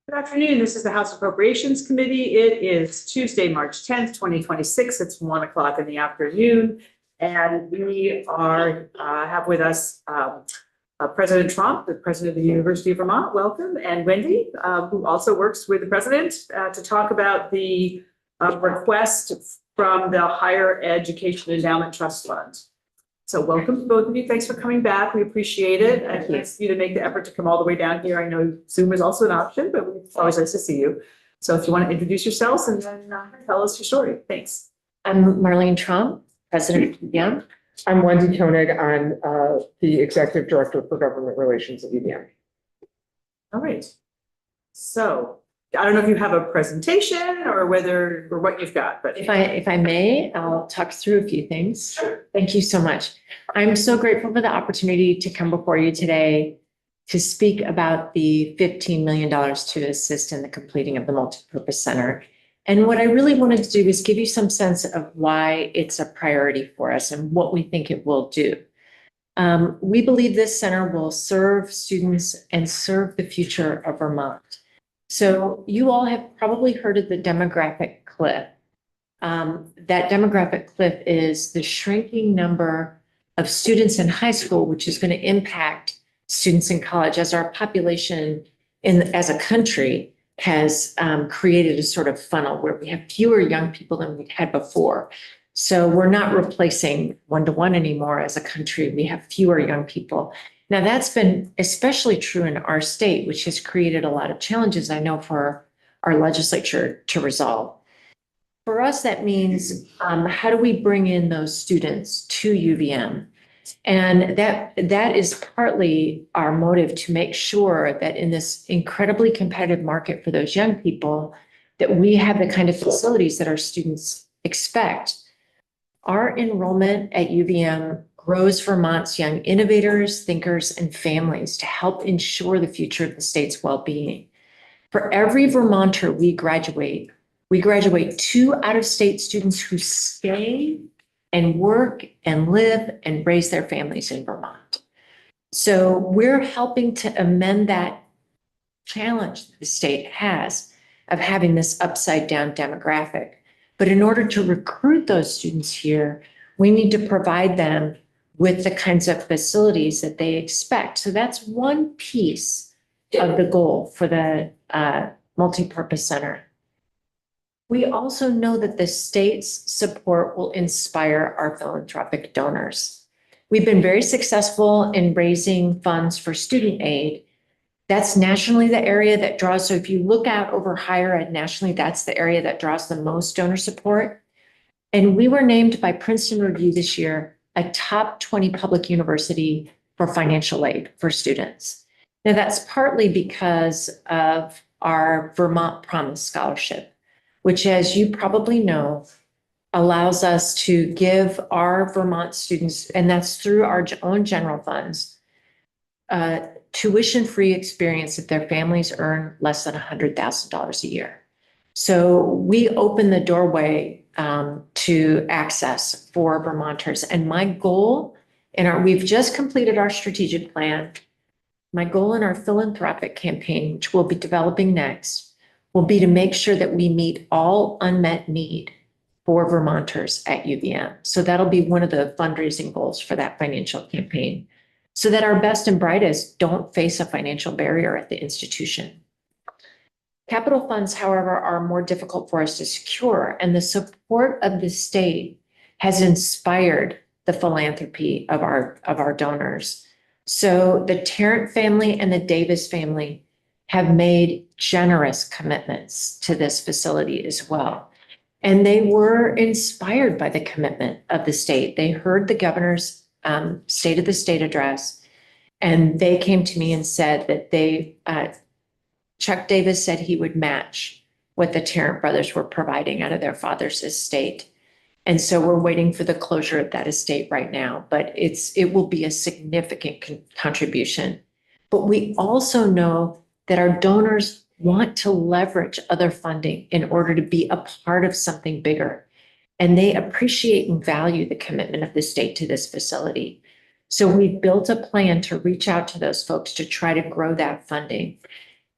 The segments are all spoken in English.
Good afternoon. This is the House Appropriations Committee. It is Tuesday, March 10th, 2026. It's 1 o'clock in the afternoon. And we have with us President Trump, the president of the University of Vermont. Welcome. And Wendy, who also works with the president to talk about the request from the Higher Education Endowment Trust Fund. So welcome to both of you. Thanks for coming back. We appreciate it. And thanks you to make the effort to come all the way down here. I know Zoom is also an option, but it's always nice to see you. So if you want to introduce yourselves and then tell us your story. Thanks. I'm Marlene Trump, president of UVM. I'm Wendy Koenig. I'm the executive director for government relations at UVM. All right. So I don't know if you have a presentation or what you've got, but If I may, I'll talk through a few things. Sure. Thank you so much. I'm so grateful for the opportunity to come before you today to speak about the $15 million to assist in the completing of the multipurpose center. And what I really wanted to do is give you some sense of why it's a priority for us and what we think it will do. We believe this center will serve students and serve the future of Vermont. So you all have probably heard of the demographic cliff. That demographic cliff is the shrinking number of students in high school, which is going to impact students in college as our population as a country has created a sort of funnel where we have fewer young people than we had before. So we're not replacing one-to-one anymore as a country. We have fewer young people. Now, that's been especially true in our state, which has created a lot of challenges, I know, for our legislature to resolve. For us, that means how do we bring in those students to UVM? And that is partly our motive to make sure that in this incredibly competitive market for those young people, that we have the kind of facilities that our students expect. Our enrollment at UVM grows Vermont's young innovators, thinkers, and families to help ensure the future of the state's well-being. For every Vermonter we graduate 2 out-of-state students who stay and work and live and raise their families in Vermont. So we're helping to amend that challenge that the state has of having this upside-down demographic. But in order to recruit those students here, we need to provide them with the kinds of facilities that they expect. So that's one piece of the goal for the multipurpose center. We also know that the state's support will inspire our philanthropic donors. We've been very successful in raising funds for student aid. That's nationally the area that draws. So if you look out over higher ed nationally, that's the area that draws the most donor support. And we were named by Princeton Review this year a top 20 public university for financial aid for students. Now, that's partly because of our Vermont Promise Scholarship, which, as you probably know, allows us to give our Vermont students, and that's through our own general funds, tuition-free experience if their families earn less than $100,000 a year. So we open the doorway to access for Vermonters. And my goal we've just completed our strategic plan. My goal in our philanthropic campaign, which we'll be developing next, will be to make sure that we meet all unmet need for Vermonters at UVM. So that'll be one of the fundraising goals for that financial campaign, so that our best and brightest don't face a financial barrier at the institution. Capital funds, however, are more difficult for us to secure, and the support of the state has inspired the philanthropy of our donors. So the Tarrant family and the Davis family have made generous commitments to this facility as well. And they were inspired by the commitment of the state. They heard the governor's State of the State address, and they came to me and said that Chuck Davis said he would match what the Tarrant brothers were providing out of their father's estate. And so we're waiting for the closure of that estate right now, but it will be a significant contribution. But we also know that our donors want to leverage other funding in order to be a part of something bigger. And they appreciate and value the commitment of the state to this facility. So we've built a plan to reach out to those folks to try to grow that funding.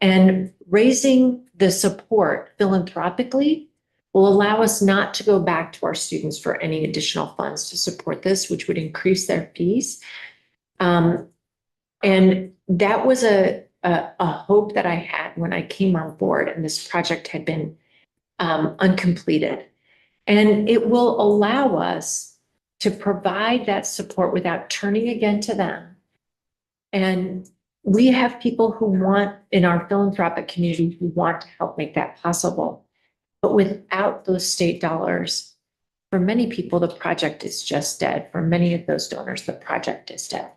And raising the support philanthropically will allow us not to go back to our students for any additional funds to support this, which would increase their fees. And that was a hope that I had when I came on board and this project had been uncompleted. And it will allow us to provide that support without turning again to them. And we have people who want, in our philanthropic community, who want to help make that possible. But without those state dollars, for many people, the project is just dead. For many of those donors, the project is dead.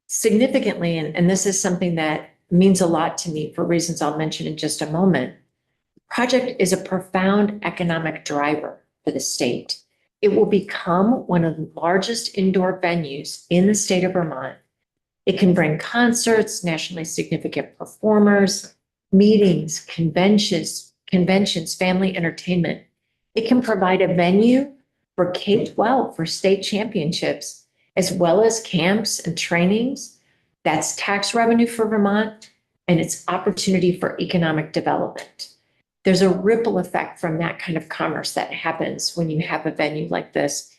Significantly, and this is something that means a lot to me for reasons I'll mention in just a moment, the project is a profound economic driver for the state. It will become one of the largest indoor venues in the state of Vermont. It can bring concerts, nationally significant performers, meetings, conventions, family entertainment. It can provide a venue for K-12 for state championships, as well as camps and trainings. That's tax revenue for Vermont, and it's opportunity for economic development. There's a ripple effect from that kind of commerce that happens when you have a venue like this.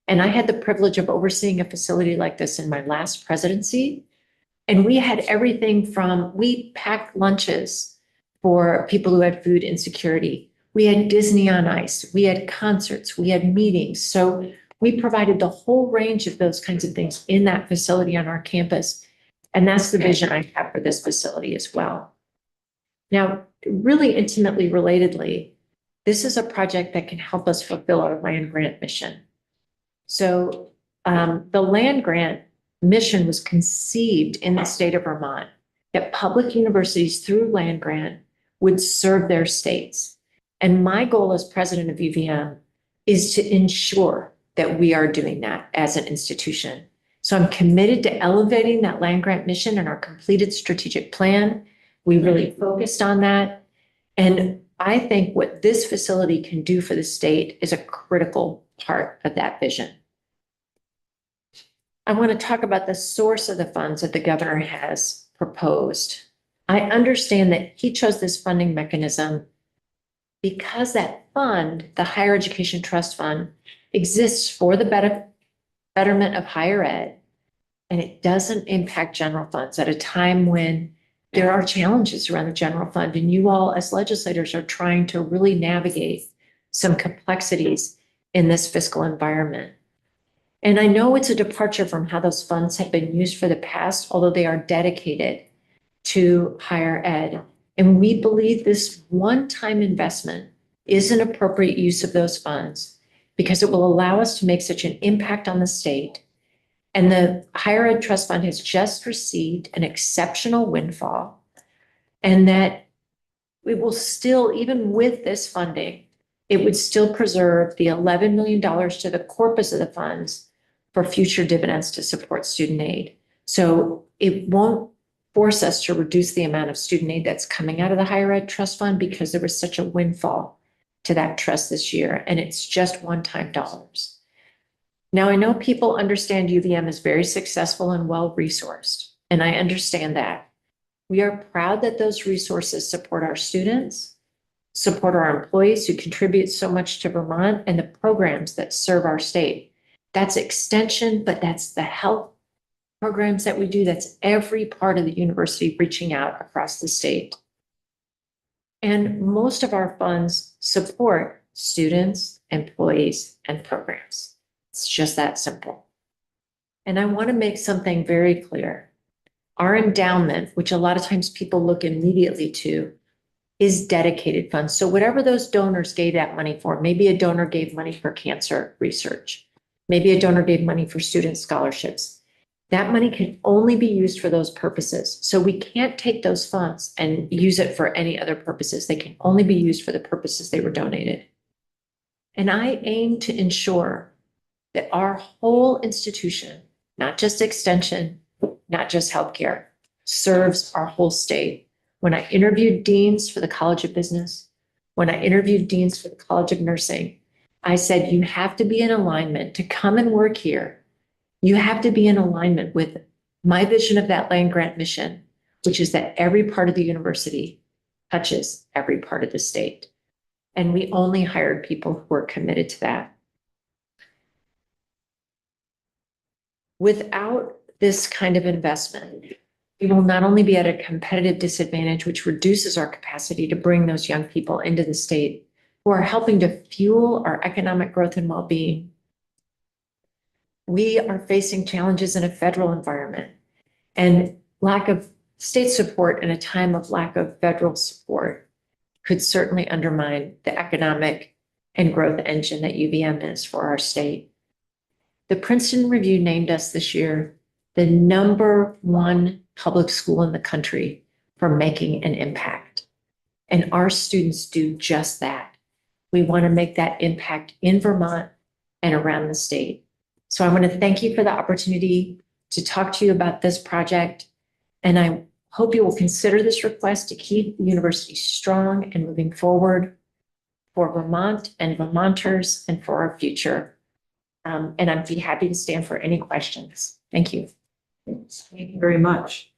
And I had the privilege of overseeing a facility like this in my last presidency. And we had everything from, we packed lunches for people who had food insecurity. We had Disney on Ice, we had concerts, we had meetings. So we provided the whole range of those kinds of things in that facility on our campus. And that's the vision I have for this facility as well. Now, really intimately relatedly, this is a project that can help us fulfill our land grant mission. So the land grant mission was conceived in the state of Vermont that public universities through land grant would serve their states. And my goal as president of UVM is to ensure that we are doing that as an institution. So I'm committed to elevating that land grant mission in our completed strategic plan. We really focused on that. And I think what this facility can do for the state is a critical part of that vision. I want to talk about the source of the funds that the governor has proposed. I understand that he chose this funding mechanism because that fund, the Higher Education Trust Fund, exists for the betterment of higher ed, and it doesn't impact general funds at a time when there are challenges around the general fund, and you all as legislators are trying to really navigate some complexities in this fiscal environment. And I know it's a departure from how those funds have been used for the past, although they are dedicated to higher ed. And we believe this one-time investment is an appropriate use of those funds because it will allow us to make such an impact on the state. And the Higher Ed Trust Fund has just received an exceptional windfall, and that we will still, even with this funding, it would still preserve the $11 million to the corpus of the funds for future dividends to support student aid. So it won't force us to reduce the amount of student aid that's coming out of the Higher Ed Trust Fund because there was such a windfall to that trust this year, and it's just one-time dollars. Now, I know people understand UVM is very successful and well-resourced, and I understand that. We are proud that those resources support our students, support our employees who contribute so much to Vermont, and the programs that serve our state. That's extension, but that's the health programs that we do. That's every part of the university reaching out across the state. And most of our funds support students, employees, and programs. It's just that simple. And I want to make something very clear. Our endowment, which a lot of times people look immediately to, is dedicated funds. So whatever those donors gave that money for, maybe a donor gave money for cancer research, maybe a donor gave money for student scholarships. That money can only be used for those purposes. So we can't take those funds and use it for any other purposes. They can only be used for the purposes they were donated. And I aim to ensure that our whole institution, not just extension, not just healthcare, serves our whole state. When I interviewed deans for the College of Business, when I interviewed deans for the College of Nursing, I said, you have to be in alignment to come and work here. You have to be in alignment with my vision of that land grant mission, which is that every part of the university touches every part of the state. And we only hired people who are committed to that. Without this kind of investment, we will not only be at a competitive disadvantage, which reduces our capacity to bring those young people into the state who are helping to fuel our economic growth and well-being. We are facing challenges in a federal environment, and lack of state support in a time of lack of federal support could certainly undermine the economic and growth engine that UVM is for our state. The Princeton Review named us this year the #1 public school in the country for making an impact. And our students do just that. We want to make that impact in Vermont and around the state. So I want to thank you for the opportunity to talk to you about this project. And I hope you will consider this request to keep the university strong and moving forward for Vermont and Vermonters and for our future. And I'd be happy to stand for any questions. Thank you. Thank you very much.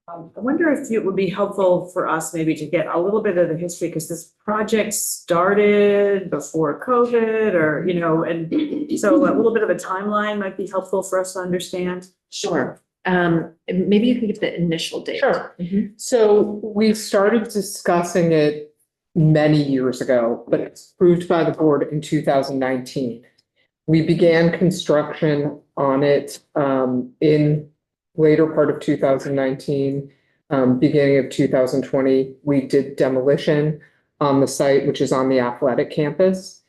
I wonder if it would be helpful for us maybe to get a little bit of the history, because this project started before COVID or, you know, and so a little bit of a timeline might be helpful for us to understand. Sure. Maybe you can give the initial date. Sure. Mhm. So we started discussing it many years ago, but it's approved by the board in 2019. We began construction on it in later part of 2019, beginning of 2020. We did demolition on the site, which is on the athletic campus.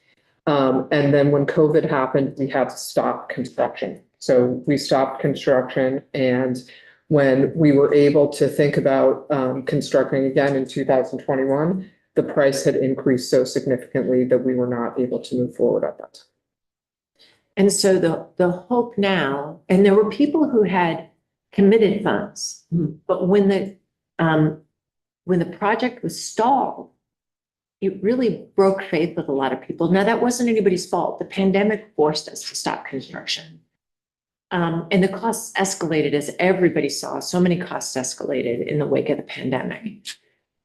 And then when COVID happened, we had to stop construction. So we stopped construction, and when we were able to think about constructing again in 2021, the price had increased so significantly that we were not able to move forward at that time. And so the hope now, and there were people who had committed funds, but when the project was stalled, it really broke faith with a lot of people. Now, that wasn't anybody's fault. The pandemic forced us to stop construction. And the costs escalated, as everybody saw. So many costs escalated in the wake of the pandemic.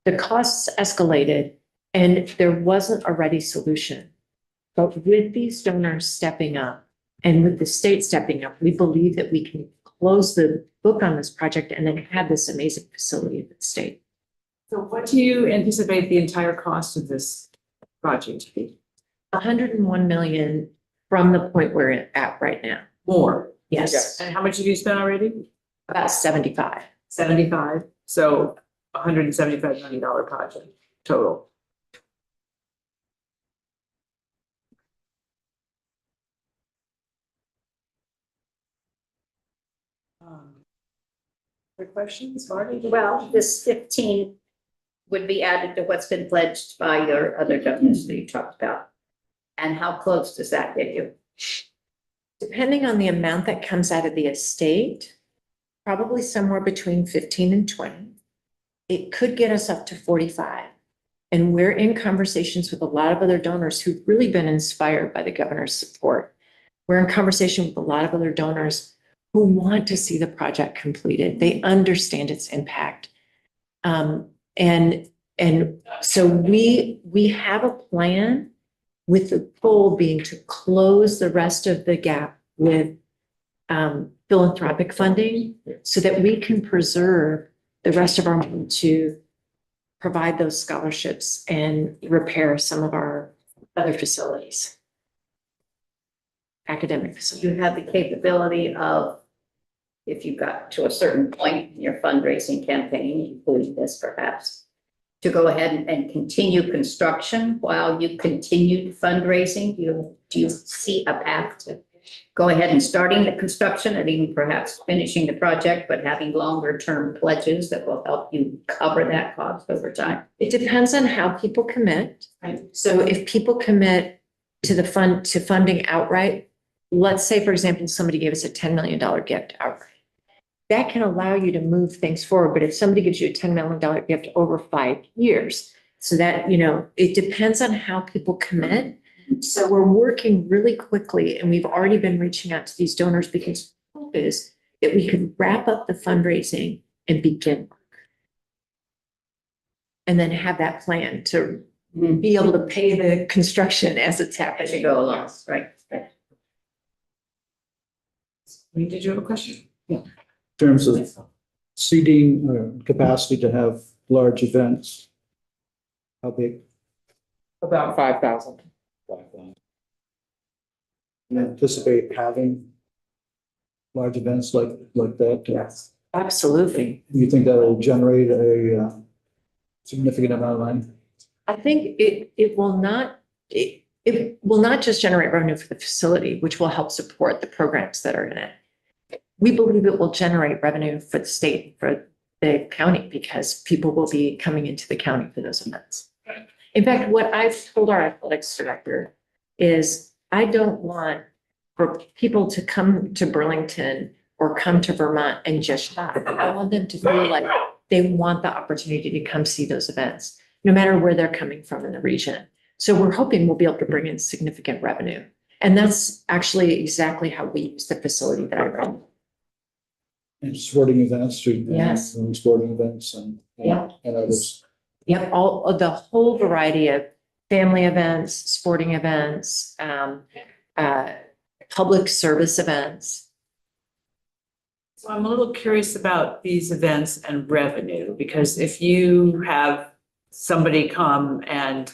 The costs escalated and there wasn't a ready solution. But with these donors stepping up and with the state stepping up, we believe that we can close the book on this project and then have this amazing facility at the state. So what do you anticipate the entire cost of this project to be? 101 million from the point we're at right now. More. Yes, Yes. And how much have you spent already? about 75. 75. So $175 million project total. Other questions, Marty? Well, this 15 would be added to what's been pledged by your other donors that you talked about. And how close does that get you? Depending on the amount that comes out of the estate, probably somewhere between 15 and 20. It could get us up to 45. And we're in conversations with a lot of other donors who've really been inspired by the governor's support. We're in conversation with a lot of other donors who want to see the project completed. They understand its impact. And so we have a plan with the goal being to close the rest of the gap with philanthropic funding so that we can preserve the rest of our money to provide those scholarships and repair some of our other facilities, academic facilities. You have the capability of, if you got to a certain point in your fundraising campaign, including this perhaps, to go ahead and continue construction while you continued fundraising? Do you see a path to go ahead and starting the construction and even perhaps finishing the project, but having longer term pledges that will help you cover that cost over time? It depends on how people commit. Right. So if people commit to funding outright, let's say, for example, somebody gave us a $10 million gift outright. That can allow you to move things forward. But if somebody gives you a $10 million gift over 5 years, so that, it depends on how people commit. So we're working really quickly, and we've already been reaching out to these donors because the hope is that we could wrap up the fundraising and begin work. And then have that plan to be able to pay the construction as it's As you happening. go along, right? Did you have a question? In terms of seating or capacity to have large events. How big? About 5,000. You anticipate having large events like that? Yes. Absolutely. You think that will generate a significant amount of money? I think it will not, it will not just generate revenue for the facility, which will help support the programs that are in it. We believe it will generate revenue for the state, for the county, because people will be coming into the county for those events. In fact, what I've told our athletics director is I don't want for people to come to Burlington or come to Vermont and just shop. I want them to feel like they want the opportunity to come see those events, no matter where they're coming from in the region. So we're hoping we'll be able to bring in significant revenue. And that's actually exactly how we use the facility that I run. And sporting events, student Yes. and sporting events and Yeah. and others. Yep, all of the whole variety of family events, sporting events, public service events. So I'm a little curious about these events and revenue, because if you have somebody come and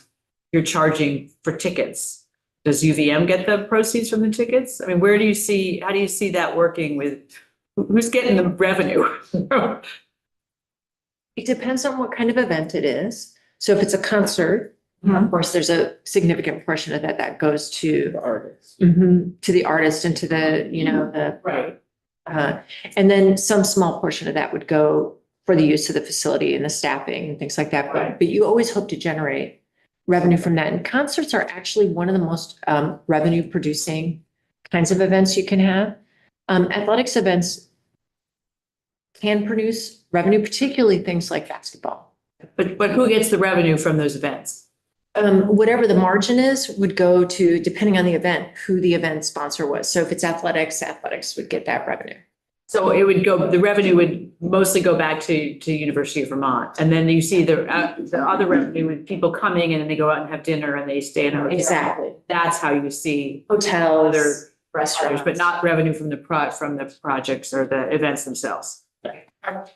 you're charging for tickets, does UVM get the proceeds from the tickets? I mean, how do you see that working with, who's getting the revenue? It depends on what kind of event it is. So if it's a concert, Mhm. of course, there's a significant portion of that goes to The artists. to the artist and to the, Right. and then some small portion of that would go for the use of the facility and the staffing and things like that. But you always hope to generate revenue from that. And concerts are actually one of the most revenue producing kinds of events you can have. Athletics events can produce revenue, particularly things like basketball. But who gets the revenue from those events? Whatever the margin is would go to, depending on the event, who the event sponsor was. So if it's athletics would get that revenue. So it would go, the revenue would mostly go back to University of Vermont. And then you see the other revenue with people coming and then they go out and have dinner and they stay in a hotel. Exactly. That's how you see Hotels, other restaurants. but not revenue from the projects or the events themselves.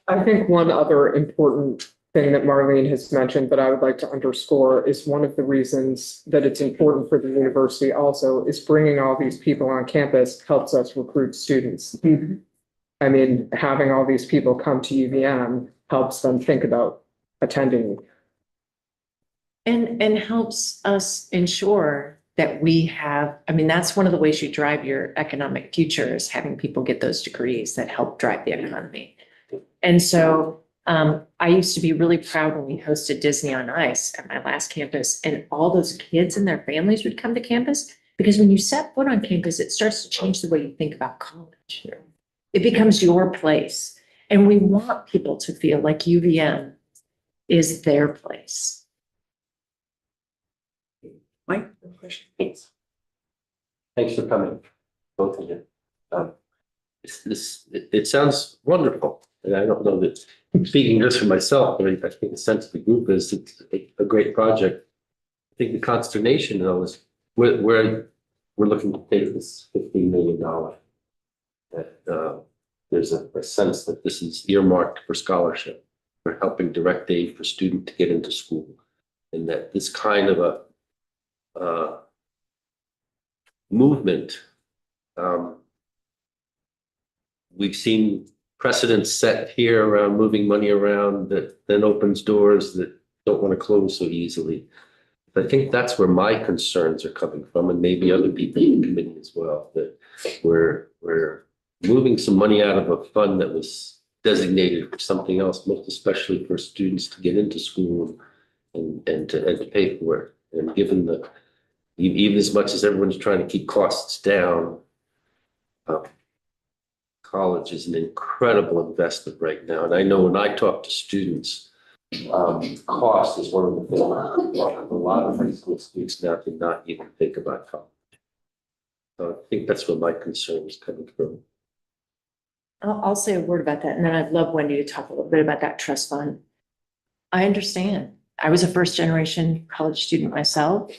I think one other important thing that Marlene has mentioned that I would like to underscore is one of the reasons that it's important for the university also is bringing all these people on campus helps us recruit students. I mean, having all these people come to UVM helps them think about attending. And helps us ensure that we have, I mean, that's one of the ways you drive your economic future is having people get those degrees that help drive the economy. And so I used to be really proud when we hosted Disney on Ice at my last campus, and all those kids and their families would come to campus, because when you set foot on campus, it starts to change the way you think about college. It becomes your place. And we want people to feel like UVM is their place. Mike, question? Thanks for coming, both of you. It sounds wonderful, and I don't know that, speaking just for myself, but I think the sense of the group is it's a great project. I think the consternation though is where we're looking to take this $15 million. That there's a sense that this is earmarked for scholarship, for helping direct aid for student to get into school, and that this kind of a movement, we've seen precedents set here around moving money around that then opens doors that don't want to close so easily. I think that's where my concerns are coming from, and maybe other people in the committee as well, that we're moving some money out of a fund that was designated for something else, most especially for students to get into school and to pay for it. And given the, even as much as everyone's trying to keep costs down, college is an incredible investment right now. And I know when I talk to students, cost is one of the things a lot of high school students now do not even think about college. So I think that's where my concern is coming from. I'll say a word about that, and then I'd love Wendy to talk a little bit about that trust fund. I understand. I was a first generation college student myself.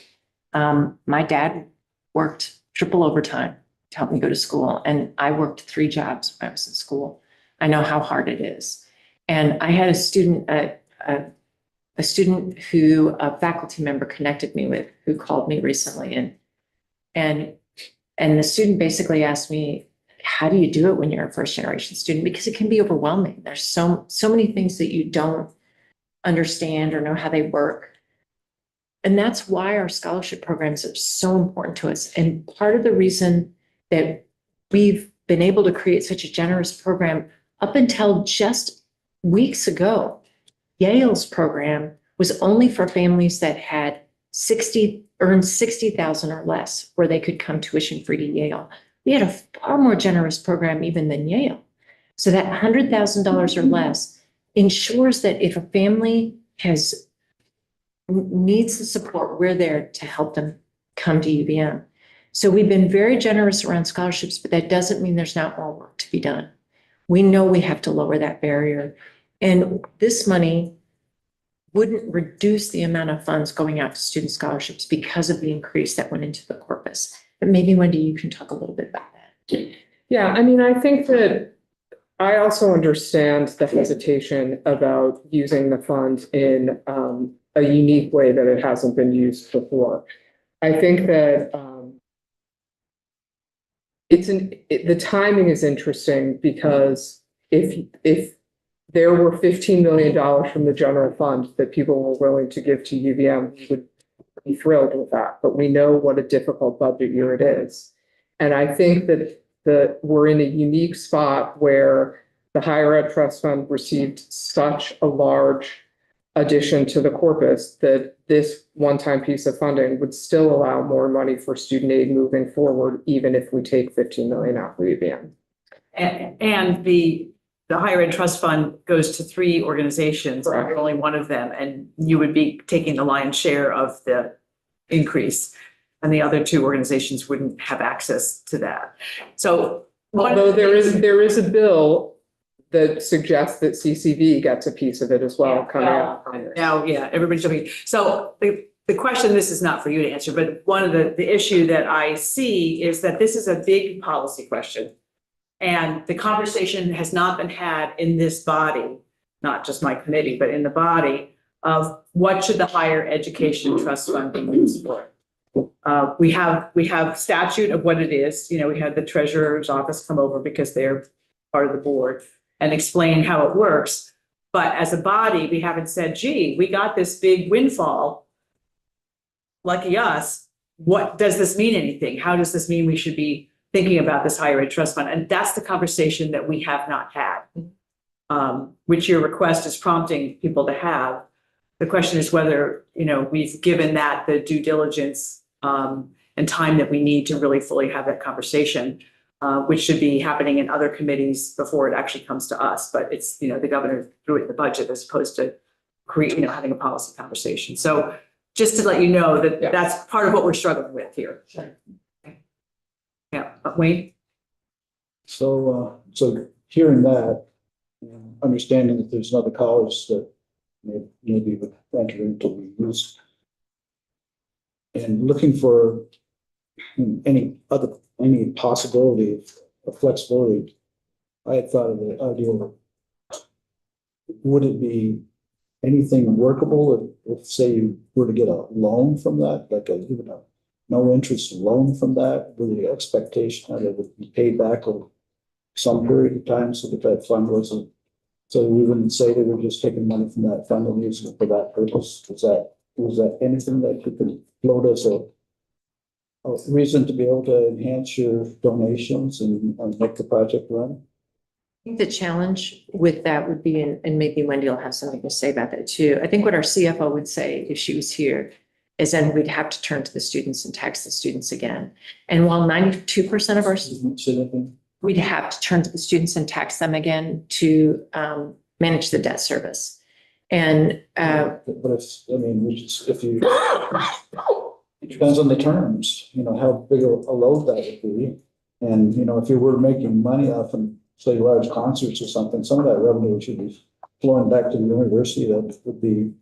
My dad worked triple overtime to help me go to school, and I worked 3 jobs when I was in school. I know how hard it is. And I had a student, a student who a faculty member connected me with, who called me recently, and the student basically asked me, how do you do it when you're a first generation student? Because it can be overwhelming. There's so many things that you don't understand or know how they work. And that's why our scholarship programs are so important to us. And part of the reason that we've been able to create such a generous program up until just weeks ago, Yale's program was only for families that had earned 60,000 or less, where they could come tuition free to Yale. We had a far more generous program even than Yale. So that $100,000 or less ensures that if a family needs the support, we're there to help them come to UVM. So we've been very generous around scholarships, but that doesn't mean there's not more work to be done. We know we have to lower that barrier. And this money wouldn't reduce the amount of funds going out to student scholarships because of the increase that went into the corpus. But maybe Wendy, you can talk a little bit about that. Yeah, I mean, I think that I also understand the hesitation about using the fund in a unique way that it hasn't been used before. I think that the timing is interesting because if there were $15 million from the general fund that people were willing to give to UVM, we would be thrilled with that. But we know what a difficult budget year it is. And I think that we're in a unique spot where the higher ed trust fund received such a large addition to the corpus that this one-time piece of funding would still allow more money for student aid moving forward, even if we take 15 million out for UVM. And the higher ed trust fund goes to 3 organizations, Correct. you're only one of them, and you would be taking the lion's share of the increase. And the other 2 organizations wouldn't have access to that. So Although there is a bill that suggests that CCV gets a piece of it as well coming out. now, yeah, everybody's jumping. So the question, this is not for you to answer, but one of the issue that I see is that this is a big policy question. And the conversation has not been had in this body, not just my committee, but in the body of what should the higher education trust fund be used for? We have statute of what it is. You know, we had the treasurer's office come over because they're part of the board and explain how it works. But as a body, we haven't said, gee, we got this big windfall. Lucky us. What does this mean anything? How does this mean we should be thinking about this higher ed trust fund? And that's the conversation that we have not had, which your request is prompting people to have. The question is whether, you know, we've given that the due diligence and time that we need to really fully have that conversation, which should be happening in other committees before it actually comes to us. But it's, you know, the governor threw it in the budget as opposed to having a policy conversation. So just to let you know that that's part of what we're struggling with here. Yeah, Wayne? So hearing that, and understanding that there's another college that maybe would enter into the use, and looking for any possibility of flexibility, I had thought of the idea of, would it be anything workable if say you were to get a loan from that, like even a no interest loan from that, with the expectation that it would be paid back over some period of time, so that fund wasn't, so we wouldn't say they were just taking money from that fund and using it for that purpose. Was that anything that you could float as a reason to be able to enhance your donations and make the project run? I think the challenge with that would be, and maybe Wendy will have something to say about that too. I think what our CFO would say if she was here is then we'd have to turn to the students and tax the students again. And while 92% of our students, we'd have to turn to the students and tax them again to manage the debt service. And but if you it depends on the terms, you know, how big a load that would be. And, you know, if you were making money off and say, large concerts or something, some of that revenue should be flowing back to the university. That would be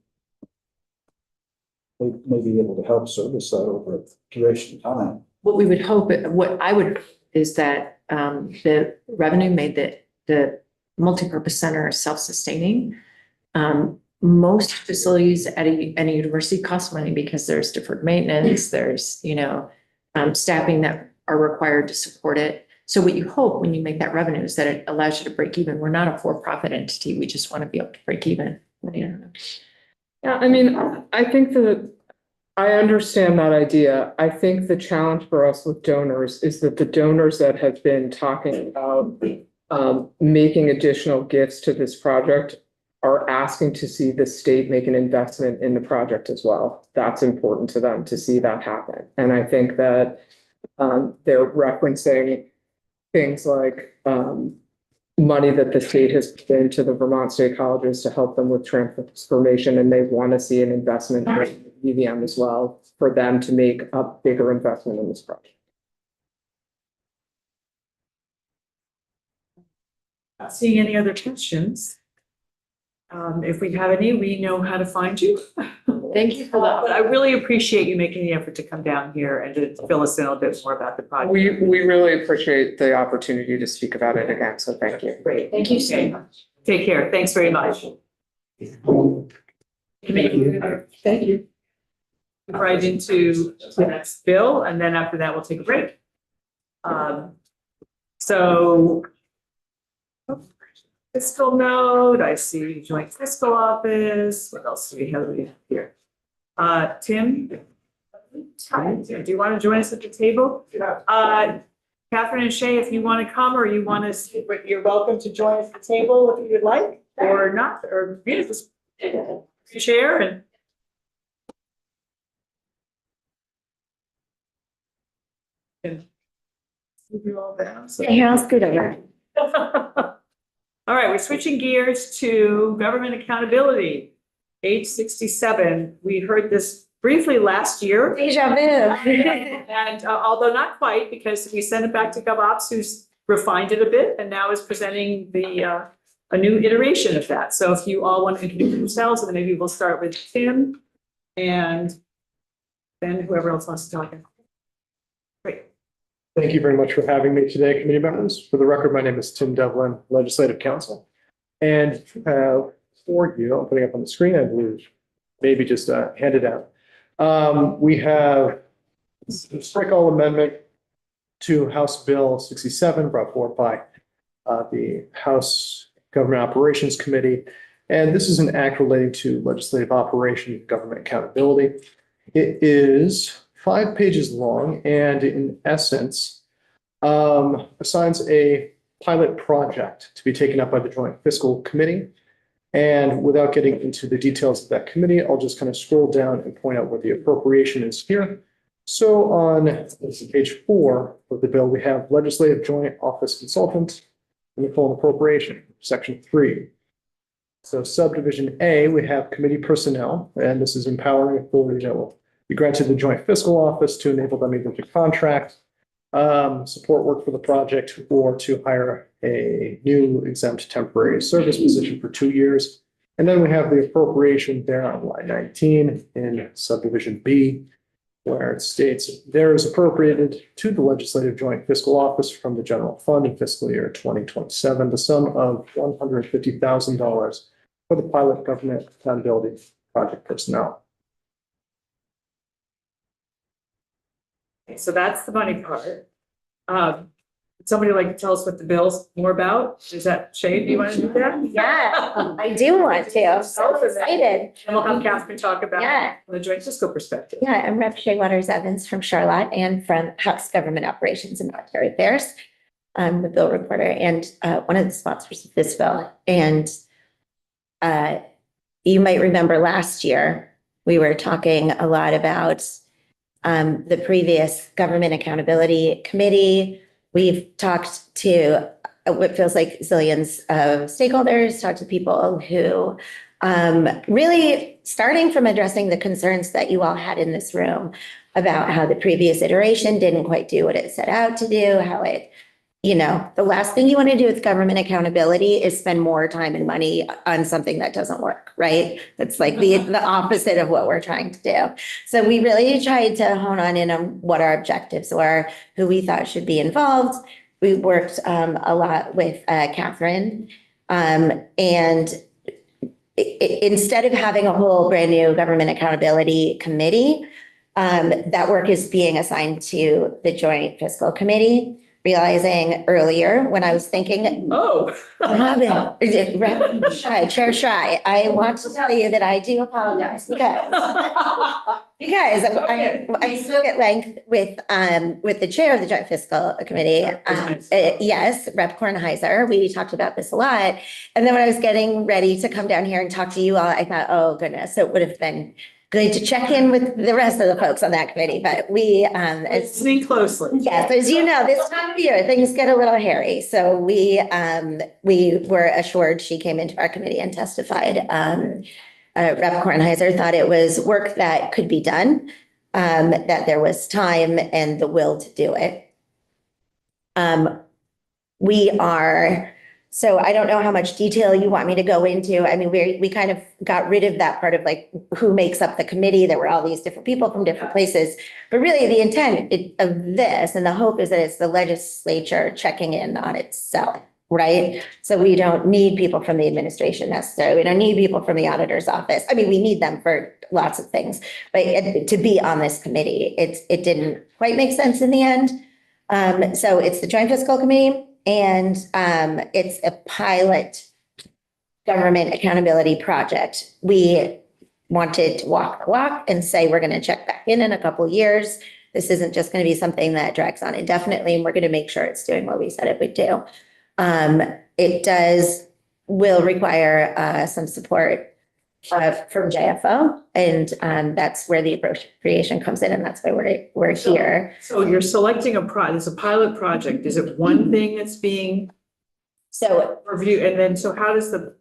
maybe able to help service that over a duration of time. What we would hope, what I would, is that the revenue made the multipurpose center self-sustaining. Most facilities at a university cost money because there's deferred maintenance, there's, staffing that are required to support it. So what you hope when you make that revenue is that it allows you to break even. We're not a for-profit entity. We just want to be able to break even. Yeah, I mean, I think that I understand that idea. I think the challenge for us with donors is that the donors that have been talking about making additional gifts to this project are asking to see the state make an investment in the project as well. That's important to them to see that happen. And I think that they're referencing things like money that the state has put into the Vermont State Colleges to help them with transformation, and they want to see an investment in EVM as well for them to make a bigger investment in this project. Not seeing any other questions. If we have any, we know how to find you. Thank you for But that. I really appreciate you making the effort to come down here and to fill us in a bit more about the project. We really appreciate the opportunity to speak about it again, so thank you. Great. Thank you so much. Take care. Thanks very much. Thank you. Right into the next bill, and then after that, we'll take a break. So fiscal note, I see joint fiscal office. What else do we have here? Tim? Hi, do you want to join us at the table? Catherine and Shay, if you want to come or you want to, you're welcome to join us at the table if you would like, or not, or you just share and. Move you all down. So- Here, I'll scoot over. All right, we're switching gears to government accountability. Page 67. We heard this briefly last year. Deja vu. And although not quite, because we sent it back to GovOps, who's refined it a bit and now is presenting a new iteration of that. So if you all want to introduce yourselves, and then maybe we'll start with Tim and then whoever else wants to talk. Great. Thank you very much for having me today, committee members. For the record, my name is Tim Devlin, Legislative Counsel. And for you, I'm putting up on the screen, I believe, maybe just handed out. We have the strike all amendment to House Bill 67 brought forward by the House Government Operations Committee. And this is an act relating to legislative operation and government accountability. It is 5 pages long and in essence assigns a pilot project to be taken up by the Joint Fiscal Committee. And without getting into the details of that committee, I'll just kind of scroll down and point out where the appropriation is here. So on page 4 of the bill, we have Legislative Joint Office Consultant and the full appropriation, section 3. So subdivision A, we have committee personnel, and this is empowering authority that will be granted the Joint Fiscal Office to enable them either to contract, support work for the project, or to hire a new exempt temporary service position for 2 years. And then we have the appropriation there on line 19 in subdivision B, where it states there is appropriated to the Legislative Joint Fiscal Office from the general fund in fiscal year 2027, the sum of $150,000 for the pilot government accountability project personnel. So that's the money part. Would somebody like to tell us what the bill's more about? Is that Shay? Do you want to do that? Yeah, I do want to. I'm so excited. And we'll have Catherine talk about Yeah. from the joint fiscal perspective. Yeah, I'm Rep. Shay Waters Evans from Charlotte and from House Government Operations and Military Affairs. I'm the bill reporter and one of the sponsors of this bill. And you might remember last year, we were talking a lot about the previous Government Accountability Committee. We've talked to what feels like zillions of stakeholders, talked to people who really starting from addressing the concerns that you all had in this room about how the previous iteration didn't quite do what it set out to do, how it the last thing you want to do with government accountability is spend more time and money on something that doesn't work, right? That's like the opposite of what we're trying to do. So we really tried to hone in on what our objectives were, who we thought should be involved. We worked a lot with Catherine. And instead of having a whole brand new government accountability committee, that work is being assigned to the Joint Fiscal Committee. Realizing earlier when I was thinking, Oh. Robin, Chair Shy, I want to tell you that I do apologize because I spoke at length with the chair of the Joint Fiscal Committee. Yes, Rep. Kornheiser. We talked about this a lot. And then when I was getting ready to come down here and talk to you all, I thought, oh goodness, so it would have been good to check in with the rest of the folks on that committee, but we, Listening closely. yes, as you know, this time of year, things get a little hairy. So we were assured, she came into our committee and testified. Rep. Kornheiser thought it was work that could be done, that there was time and the will to do it. So I don't know how much detail you want me to go into. I mean, we kind of got rid of that part of like who makes up the committee. There were all these different people from different places. But really the intent of this and the hope is that it's the legislature checking in on itself, right? So we don't need people from the administration necessarily. We don't need people from the auditor's office. I mean, we need them for lots of things, but to be on this committee, it didn't quite make sense in the end. So it's the Joint Fiscal Committee. And it's a pilot government accountability project. We wanted to walk the walk and say, we're going to check back in a couple of years. This isn't just going to be something that drags on indefinitely, and we're going to make sure it's doing what we said it would do. It will require some support from JFO, and that's where the appropriation comes in, and that's why we're here. So you're selecting it's a pilot project. Is it one thing that's being reviewed? And then, so how does the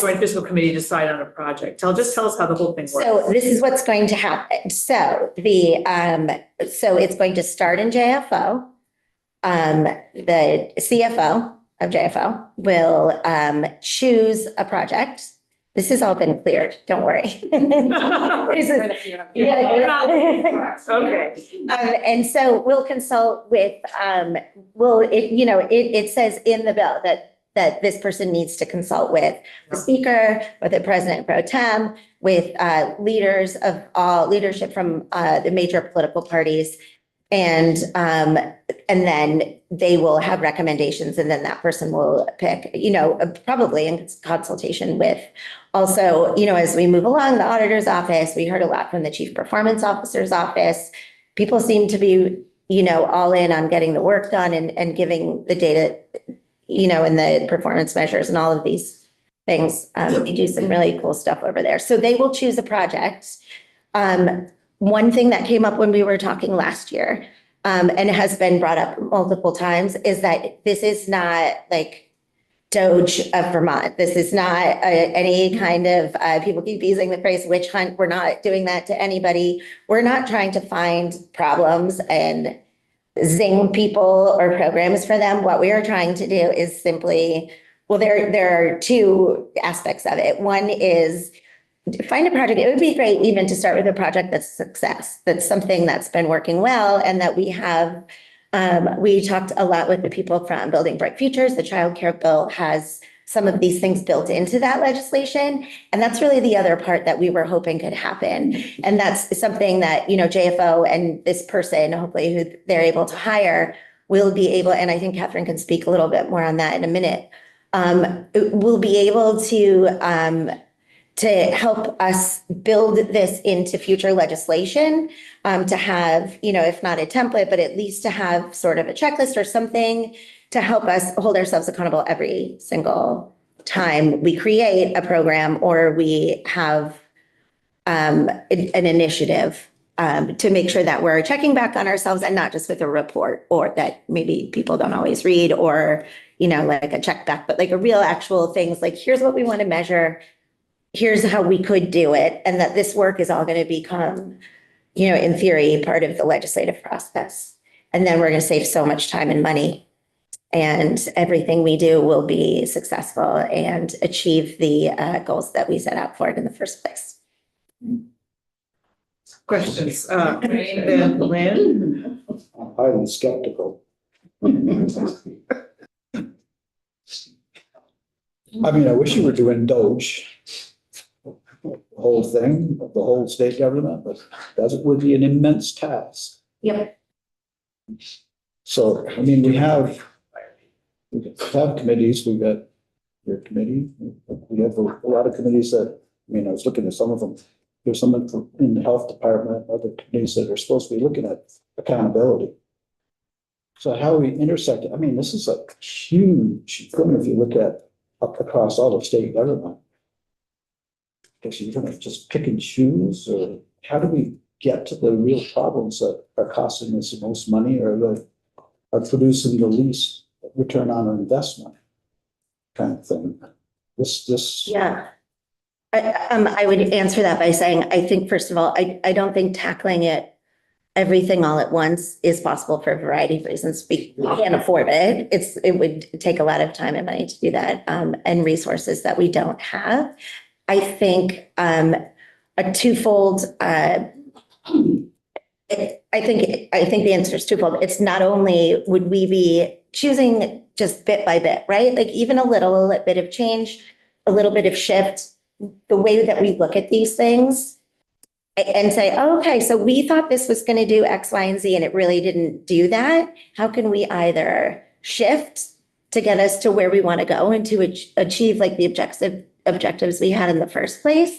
Joint Fiscal Committee decide on a project? Just tell us how the whole thing works. So this is what's going to happen. So so it's going to start in JFO. The CFO of JFO will choose a project. This has all been cleared, don't worry. Okay. And so we'll consult with, it says in the bill that this person needs to consult with the speaker, with the president pro tem, with leadership from the major political parties. And then they will have recommendations, and then that person will pick, probably in consultation with also, as we move along, the auditor's office. We heard a lot from the chief performance officer's office. People seem to be, all in on getting the work done and giving the data, and the performance measures and all of these things. We do some really cool stuff over there. So they will choose a project. One thing that came up when we were talking last year, and it has been brought up multiple times, is that this is not like Doge of Vermont. This is not any kind of, people keep using the phrase witch hunt. We're not doing that to anybody. We're not trying to find problems and zing people or programs for them. What we are trying to do is simply, there are two aspects of it. One is find a project. It would be great even to start with a project that's a success, that's something that's been working well, and that we have, we talked a lot with the people from Building Bright Futures. The child care bill has some of these things built into that legislation. And that's really the other part that we were hoping could happen. And that's something that, JFO and this person, hopefully who they're able to hire, will be able, and I think Catherine can speak a little bit more on that in a minute, will be able to help us build this into future legislation, to have, if not a template, but at least to have sort of a checklist or something to help us hold ourselves accountable every single time we create a program or we have an initiative, to make sure that we're checking back on ourselves and not just with a report or that maybe people don't always read or, like a check back, but like a real actual things like, here's what we want to measure. Here's how we could do it, and that this work is all going to become, in theory, part of the legislative process. And then we're going to save so much time and money. And everything we do will be successful and achieve the goals that we set out for it in the first place. Questions, Wayne, then Lynn? I'm highly skeptical. I mean, I wish you were doing Doge. The whole thing, the whole state government, but that would be an immense task. Yep. So, I mean, we have committees, we've got your committee, we have a lot of committees that, I mean, I was looking at some of them. There's some in the health department, other committees that are supposed to be looking at accountability. So how we intersect it, I mean, this is a huge thing if you look at up across all of state government. Because you're gonna just pick and choose, or how do we get to the real problems that are costing us the most money or that are producing the least return on our investment kind of thing? This. Yeah. I would answer that by saying, I think, first of all, I don't think tackling everything all at once is possible for a variety of reasons. We can't afford it. It would take a lot of time and money to do that, and resources that we don't have. I think a twofold, I think the answer is twofold. It's not only would we be choosing just bit by bit, right? Like even a little bit of change, a little bit of shift, the way that we look at these things and say, oh, okay, so we thought this was going to do X, Y, and Z, and it really didn't do that. How can we either shift to get us to where we want to go and to achieve like the objectives we had in the first place?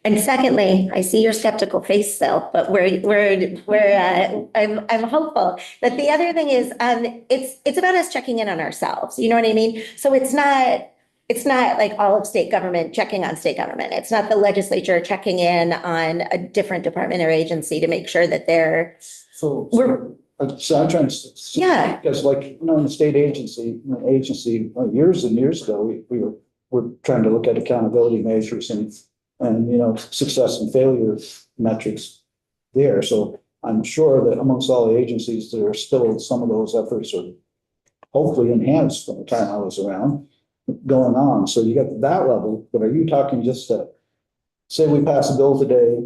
And secondly, I see your skeptical face still, but I'm hopeful that the other thing is, it's about us checking in on ourselves. You know what I mean? So it's not like all of state government checking on state government. It's not the legislature checking in on a different department or agency to make sure that they're. So I'm trying to. Yeah. Because like, you know, in the state agency, years and years ago, we're trying to look at accountability measures and, you know, success and failure metrics there. So I'm sure that amongst all the agencies, there are still some of those efforts are hopefully enhanced from the time I was around going on. So you got that level, but are you talking just say we pass a bill today,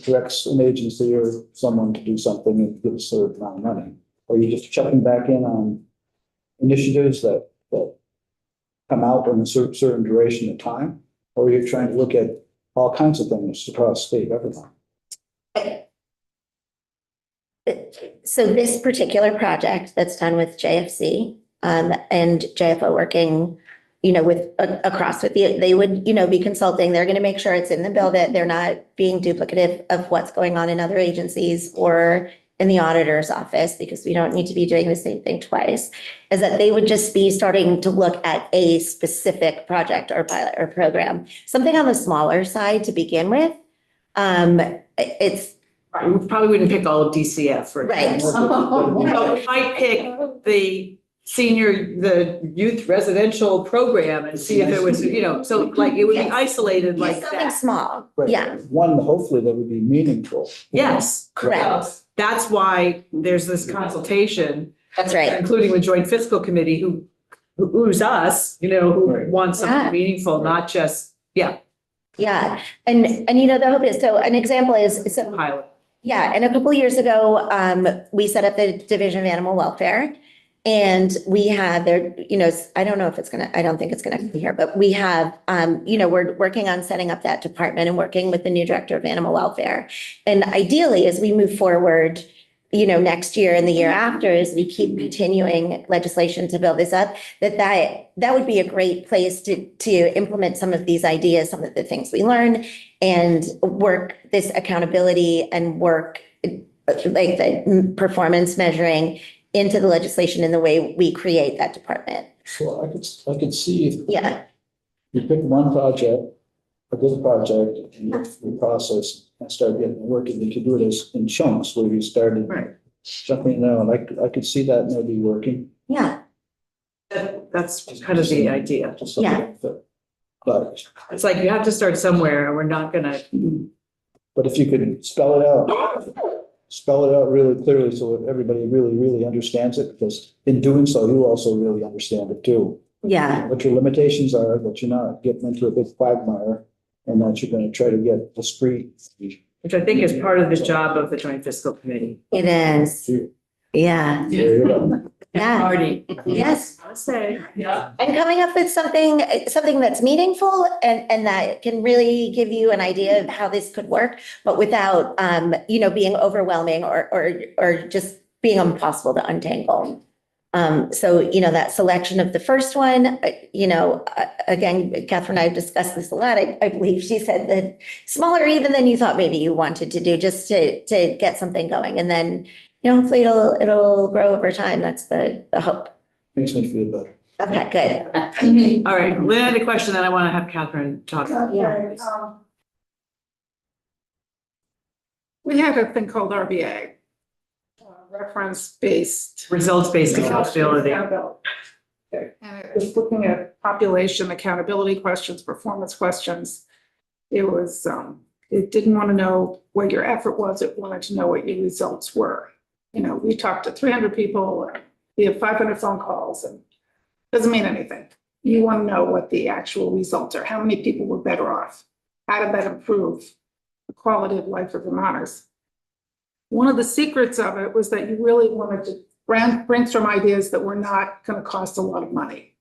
directs an agency or someone to do something and give a certain amount of money? Or are you just checking back in on initiatives that come out in a certain duration of time? Or are you trying to look at all kinds of things across state government? So this particular project that's done with JFC, and JFO working, you know, across with they would, you know, be consulting. They're going to make sure it's in the bill, that they're not being duplicative of what's going on in other agencies or in the auditor's office, because we don't need to be doing the same thing twice. Is that they would just be starting to look at a specific project or pilot or program, something on the smaller side to begin with. It's We probably wouldn't pick all of DCF for. right. So we might pick the youth residential program and see if it was, you know, so like it would be isolated like Something that. small. Right. Yeah. One, hopefully that would be meaningful. Yes. Correct. That's why there's this consultation, That's right. including the Joint Fiscal Committee, who's us, you know, who Right. wants Yeah. something meaningful, not just, Yeah. And you know, the hope is, so an example is, so pilot. yeah, and a couple of years ago, we set up the Division of Animal Welfare. And we had there, you know, I don't think it's gonna be here, but we have, you know, we're working on setting up that department and working with the new director of animal welfare. And ideally, as we move forward, you know, next year and the year after, as we keep continuing legislation to build this up, that would be a great place to implement some of these ideas, some of the things we learn, and work this accountability and work like the performance measuring into the legislation in the way we create that department. So I could see if Yeah, you pick one project, a good project, and you process and start getting it working, you could do it in chunks where you started Right. jumping down. I could see that maybe working. yeah, That's kind of the idea. Just something like that. But It's like you have to start somewhere and we're not gonna, if you could spell it out spell it out really clearly so that everybody really, really understands it, because in doing so, you also really understand it too. Yeah, What your limitations are, that you're not getting into a big quagmire, and that you're gonna try to get discreet. Which I think is part of the job of the joint fiscal committee. it is. Yeah, There you go. yeah, Marty. yes. I'll say, yeah. And coming up with something, something that's meaningful and that can really give you an idea of how this could work, but without, being overwhelming or just being impossible to untangle. So, that selection of the first one, again, Catherine and I have discussed this a lot. I believe she said that smaller even than you thought maybe you wanted to do, just to get something going. And then, hopefully it'll grow over time. That's the hope. Makes me feel better. Okay, good. All right, Lynn had a question that I want to have Catherine talk about. Okay, we have a thing called RBA, reference-based. Results-based accountability. Okay, and it was looking at population accountability questions, performance questions. It was, it didn't want to know what your effort was, it wanted to know what your results were. We talked to 300 people, we have 500 phone calls, and it doesn't mean anything. You want to know what the actual results are, how many people were better off, how did that improve the quality of life of Vermonters. One of the secrets of it was that you really wanted to brainstorm ideas that were not going to cost a lot of money.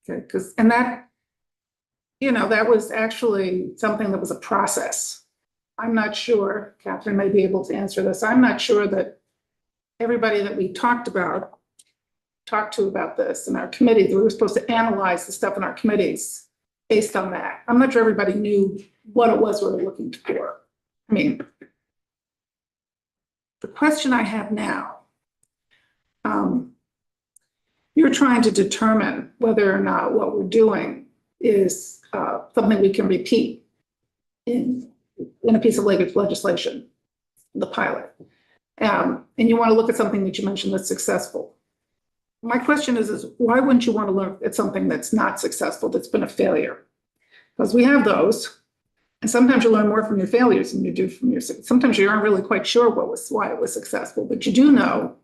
Okay, that was actually something that was a process. I'm not sure, Catherine may be able to answer this. I'm not sure that everybody that we talked to about this in our committee, we were supposed to analyze the stuff in our committees based on that. I'm not sure everybody knew what it was we were looking for. I mean, the question I have now, you're trying to determine whether or not what we're doing is something we can repeat in a piece of legislation, the pilot. And you want to look at something that you mentioned that's successful. My question is why wouldn't you want to look at something that's not successful, that's been a failure? Because we have those. And sometimes you learn more from your failures than you do from your, sometimes you aren't really quite sure why it was successful, but you do know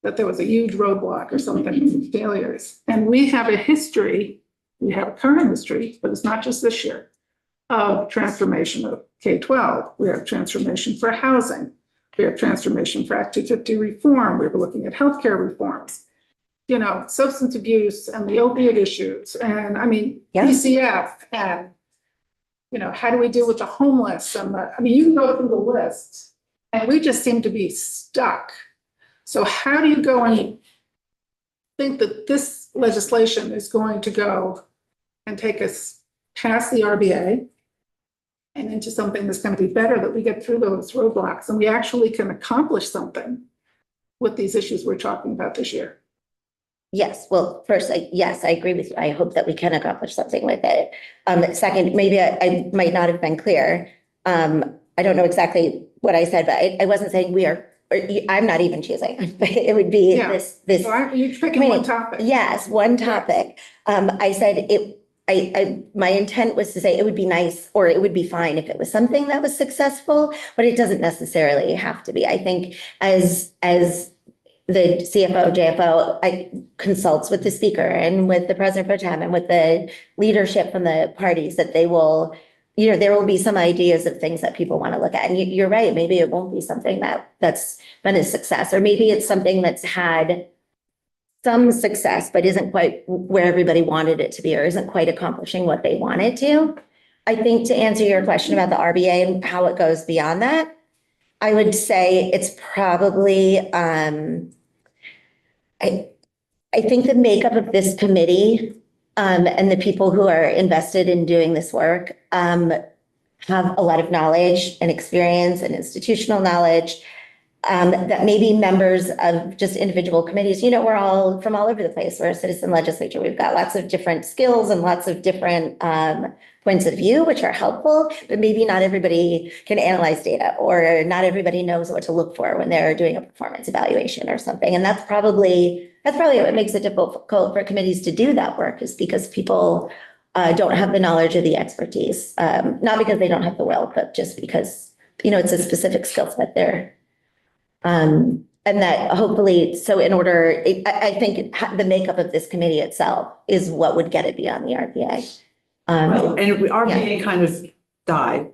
that there was a huge roadblock or something from failures. And we have a history, we have a current history, but it's not just this year, of transformation of K-12. We have transformation for housing. We have transformation for Act 250 reform. We were looking at healthcare reforms, substance abuse and the opiate issues. And PCF and, how do we deal with the homeless? And you can go through the list and we just seem to be stuck. So how do you go and think that this legislation is going to go and take us past the RBA and into something that's going to be better, that we get through those roadblocks and we actually can accomplish something with these issues we're talking about this year? Yes, well, first, yes, I agree with you. I hope that we can accomplish something with it. Second, maybe I might not have been clear. I don't know exactly what I said, but I wasn't saying we are, I'm not even choosing. It would be Yeah. this. So you're picking one topic. Yes, one topic. I said my intent was to say it would be nice or it would be fine if it was something that was successful, but it doesn't necessarily have to be. I think as the CFO, JFO, consults with the speaker and with the president pro tem and with the leadership from the parties, that they will, there will be some ideas of things that people want to look at. And you're right, maybe it won't be something that's been a success, or maybe it's something that's had some success, but isn't quite where everybody wanted it to be, or isn't quite accomplishing what they wanted to. I think to answer your question about the RBA and how it goes beyond that, I would say it's probably, I think the makeup of this committee and the people who are invested in doing this work have a lot of knowledge and experience and institutional knowledge that maybe members of just individual committees, we're all from all over the place. We're a citizen legislature. We've got lots of different skills and lots of different points of view, which are helpful, but maybe not everybody can analyze data, or not everybody knows what to look for when they're doing a performance evaluation or something. And that's probably what makes it difficult for committees to do that work, is because people don't have the knowledge or the expertise, not because they don't have the will, but just because it's a specific skill set there. And that hopefully, so in order, I think the makeup of this committee itself is what would get it beyond the RPA. And our Yeah. meeting kind of died.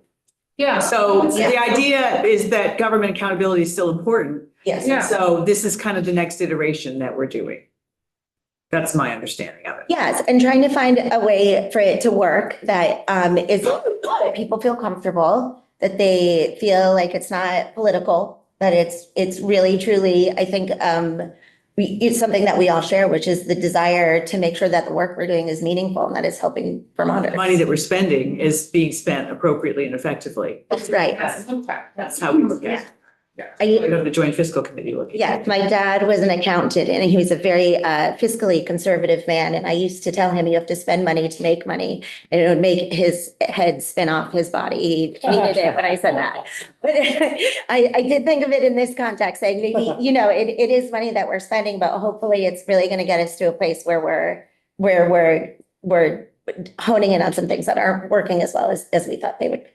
Yeah. So the Yeah. idea is that government accountability is still important. Yes. Yeah. So this is kind of the next iteration that we're doing. That's my understanding of it. Yes, and trying to find a way for it to work that is that people feel comfortable, that they feel like it's not political, that it's really truly, I think, it's something that we all share, which is the desire to make sure that the work we're doing is meaningful and that it's helping Vermonters. The money that we're spending is being spent appropriately and effectively. That's right. That's how we look at it. We I, go to the Joint Fiscal Committee looking. yeah, my dad was an accountant and he was a very fiscally conservative man. And I used to tell him, you have to spend money to make money. And it would make his head spin off his body. He hated it when I said that. But I did think of it in this context, saying maybe, it is money that we're spending, but hopefully it's really going to get us to a place where we're honing in on some things that aren't working as well as we thought they would.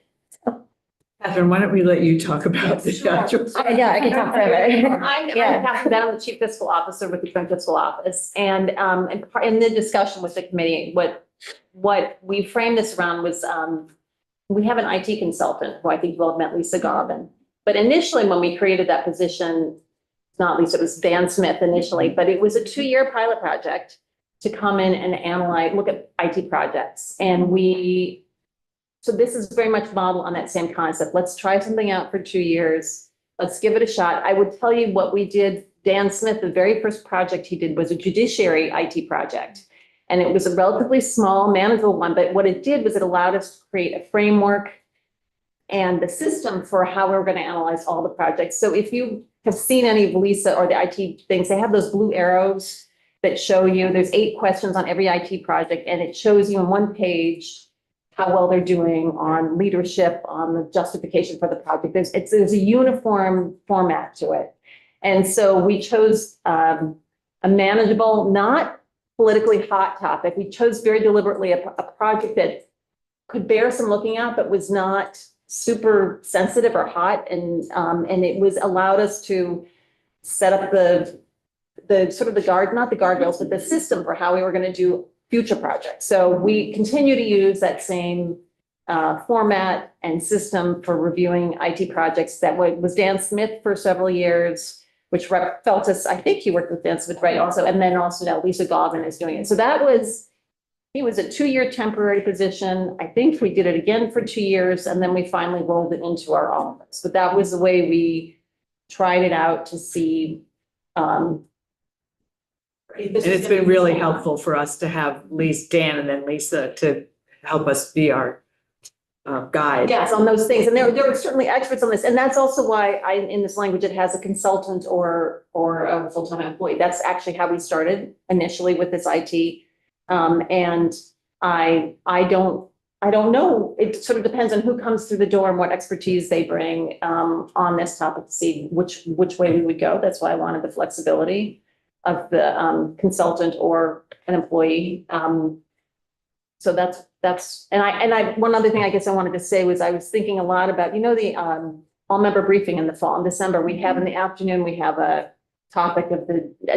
Catherine, why don't we let you talk about the actual. I know, I can talk forever. I'm Yeah. Catherine Dunn, I'm the Chief Fiscal Officer with the Joint Fiscal Office. And in the discussion with the committee, what we framed this around was, we have an IT consultant who I think you all have met, Lisa Garvin. But initially, when we created that position, not Lisa, it was Dan Smith initially, but it was a 2-year pilot project to come in and analyze, look at IT projects. And so this is very much modeled on that same concept. Let's try something out for 2 years. Let's give it a shot. I would tell you what we did. Dan Smith, the very first project he did was a judiciary IT project. And it was a relatively small, manageable one. But what it did was it allowed us to create a framework and the system for how we were going to analyze all the projects. So if you have seen any of Lisa or the IT things, they have those blue arrows that show you there's 8 questions on every IT project. And it shows you on one page how well they're doing on leadership, on the justification for the project. There's a uniform format to it. And so we chose a manageable, not politically hot topic. We chose very deliberately a project that could bear some looking at, but was not super sensitive or hot. And it was allowed us to set up the sort of not the guardrails, but the system for how we were going to do future projects. So we continue to use that same format and system for reviewing IT projects. That was Dan Smith for several years, which felt us, I think he worked with Dan Smith, right, also, and then also now Lisa Galvin is doing it. So he was a 2-year temporary position. I think we did it again for 2 years, and then we finally rolled it into our office. But that was the way we tried it out to see. And it's been really helpful for us to have Dan and then Lisa to help us be our guide. Yes, on those things. And there are certainly experts on this. And that's also why in this language, it has a consultant or a full-time employee. That's actually how we started initially with this IT. And I don't know. It sort of depends on who comes through the door and what expertise they bring on this topic to see which way we would go. That's why I wanted the flexibility of the consultant or an employee. So that's one other thing I guess I wanted to say was I was thinking a lot about, the all-member briefing in the fall. In December, we have in the afternoon, we have a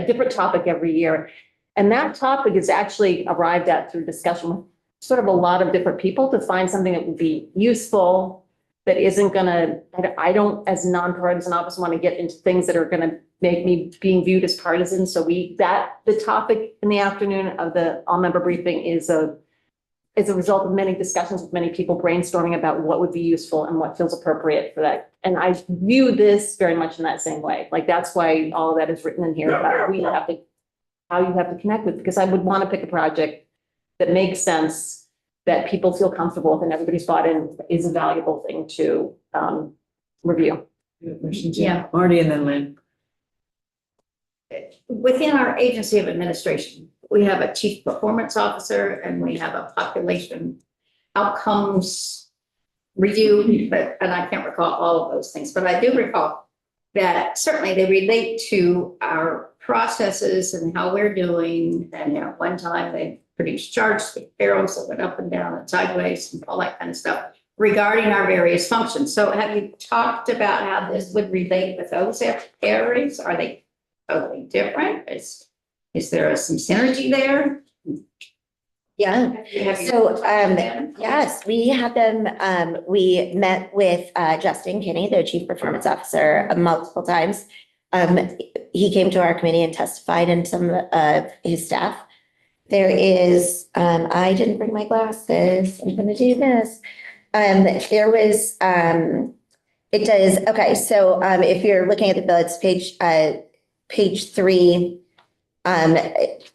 different topic every year. And that topic is actually arrived at through discussion with sort of a lot of different people to find something that would be useful, that isn't gonna, I don't, as a nonpartisan office, want to get into things that are gonna make me being viewed as partisan. So the topic in the afternoon of the all-member briefing is a result of many discussions with many people brainstorming about what would be useful and what feels appropriate for that. And I view this very much in that same way. Like, that's why all of that is written in here about how you have to connect with, because I would want to pick a project that makes sense, that people feel comfortable with, and everybody's bought in, is a valuable thing to review. Yeah. Marty and then Lynn. Within our agency of administration, we have a chief performance officer and we have a population outcomes review, and I can't recall all of those things, but I do recall that certainly they relate to our processes and how we're doing. And at one time they produced charts with arrows that went up and down and sideways and all that kind of stuff. regarding our various functions. So have you talked about how this would relate with those areas? Are they totally different? Is there some synergy there? Yeah. Have you- So, yes, we had them, we met with, Justin Kinney, the Chief Performance Officer, multiple times. He came to our committee and testified, and some of his staff. There is, I didn't bring my glasses, I'm gonna do this. There was, it does, okay, so, if you're looking at the bill, it's page 3.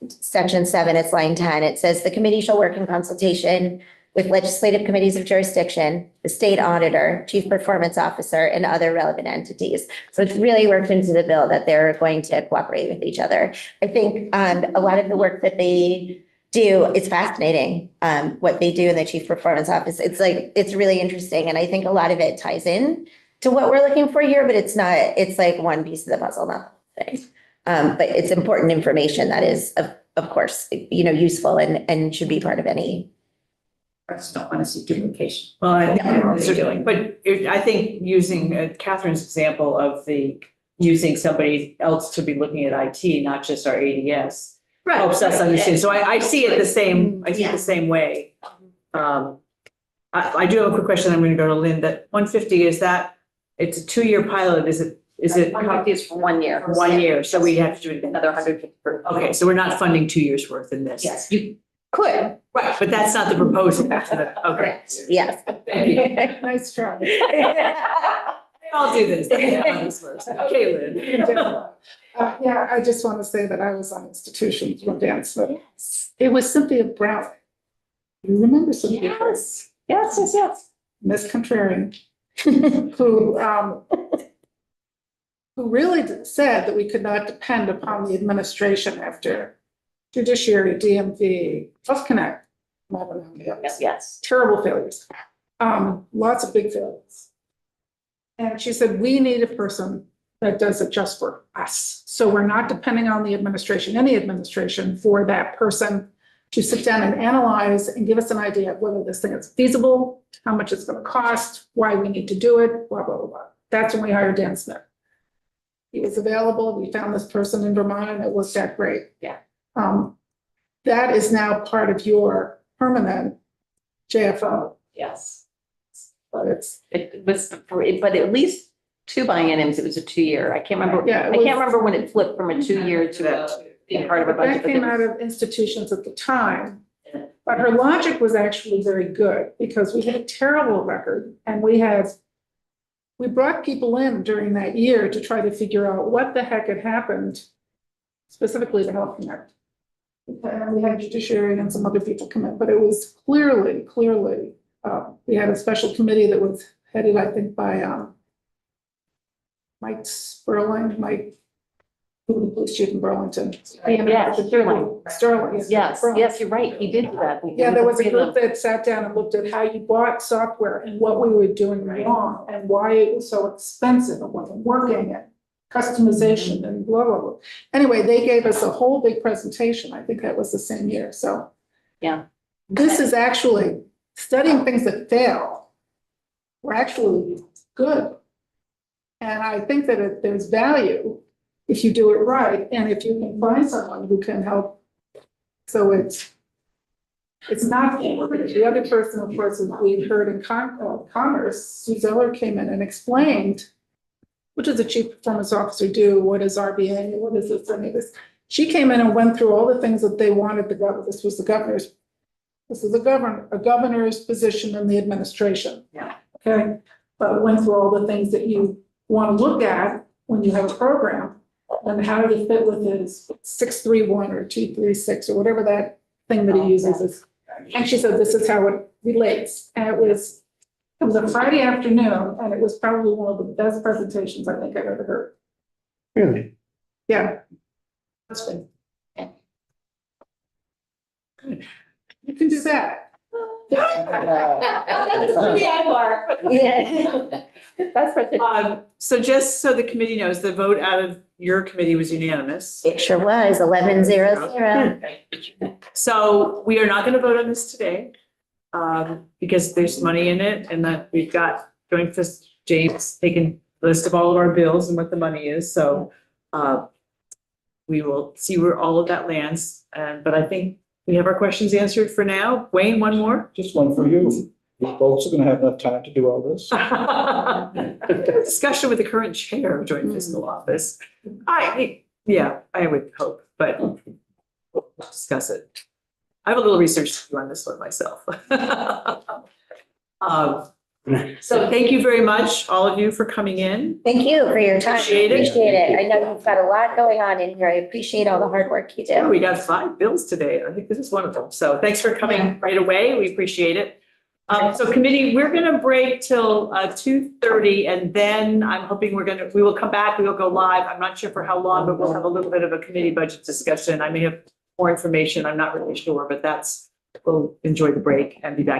Section 7, it's line 10. It says the committee shall work in consultation with legislative committees of jurisdiction, the state auditor, chief performance officer, and other relevant entities. So it's really worked into the bill that they're going to cooperate with each other. I think a lot of the work that they do, it's fascinating, what they do in the chief performance office. It's really interesting. And I think a lot of it ties in to what we're looking for here, but it's not, it's like one piece of the puzzle, not the whole thing. But it's important information that is, of course, useful and should be part of any. I just don't want to see duplication. Well, what they're doing. but I think using Catherine's example of using somebody else to be looking at IT, not just our ADS, helps us understand. So I see it the same, I see it the same way. I do have a quick question. I'm going to go to Lynn. That 150, it's a 2-year pilot. Is it? 150 is for 1 year. 1 year, so we have to do it again. Another 150 for. Okay, so we're not funding 2 years worth in this. Yes, you could. Right, but that's not the proposal. Okay. Yes. Thank you. Nice try. I'll do this. I'll do this first. Okay, Lynn. Yeah, I just want to say that I was on institutions when Dan Smith. It was Cynthia Brown. You remember Cynthia? Yes. Miss Contrarian, who really said that we could not depend upon the administration after judiciary, DMV, Health Connect. Yes. Terrible failures. Lots of big failures. And she said, we need a person that does it just for us. So we're not depending on the administration, any administration, for that person to sit down and analyze and give us an idea of whether this thing is feasible, how much it's going to cost, why we need to do it, blah, blah, blah, blah. That's when we hired Dan Smith. He was available. We found this person in Vermont and it worked out great. Yeah. That is now part of your permanent JFO, Yes. but It was, but at least 2 bienniums, it was a 2-year. I can't remember. Yeah, it I was- can't remember when it flipped from a 2-year to being part of a budget. that but came then- out of institutions at the time. But her logic was actually very good because we had a terrible record and we brought people in during that year to try to figure out what the heck had happened, specifically to Health Connect. And we had judiciary and some other people come in, but it was clearly, we had a special committee that was headed, I think, by Mike Sperling, who was the police chief in Burlington. Yeah, Sterling. Sterling. Yes, Sterling. yes, you're right. He did do that. Yeah, there was a group that sat down and looked at how you bought software and what we were doing wrong and why it was so expensive and wasn't working and customization and blah, blah, blah. Anyway, they gave us a whole big presentation. I think that was the same year, so. Yeah. This is actually studying things that fail. Were actually good. And I think that there's value if you do it right and if you can find someone who can help. So it's not, the other person, of course, as we've heard in Commerce, Sue Zeller came in and explained, what does a chief performance officer do? What is RBA? What is this, any of this? She came in and went through all the things that they wanted the governor, this is a governor's position in the administration. Yeah. Okay, but went through all the things that you want to look at when you have a program. And how did it fit with his 631 or 236 or whatever that thing that he uses is. And she said, this is how it relates. And it was a Friday afternoon and it was probably one of the best presentations I think I've ever heard. Really? Yeah. That's good. Good. You can do that. Yeah. That's right. So just so the committee knows, the vote out of your committee was unanimous. It sure was 11-0-0. So we are not going to vote on this today. because there's money in it and that we've got joint fist, James taking a list of all of our bills and what the money is, so we will see where all of that lands, but I think we have our questions answered for now. Wayne, one more? Just one for you. You folks are gonna have enough time to do all this? Discussion with the current chair of joint fiscal office. I would hope, but we'll discuss it. I have a little research to do on this one myself. So thank you very much, all of you, for coming in. Thank you for your time. Appreciate it. Appreciate it. I know you've got a lot going on in here. I appreciate all the hard work you Yeah, do. we got 5 bills today. I think this is one of them. So thanks for coming right away. We appreciate it. So committee, we're gonna break till 2:30 and then I'm hoping we will come back, we will go live. I'm not sure for how long, but we'll have a little bit of a committee budget discussion. I may have more information. I'm not really sure, but we'll enjoy the break and be back.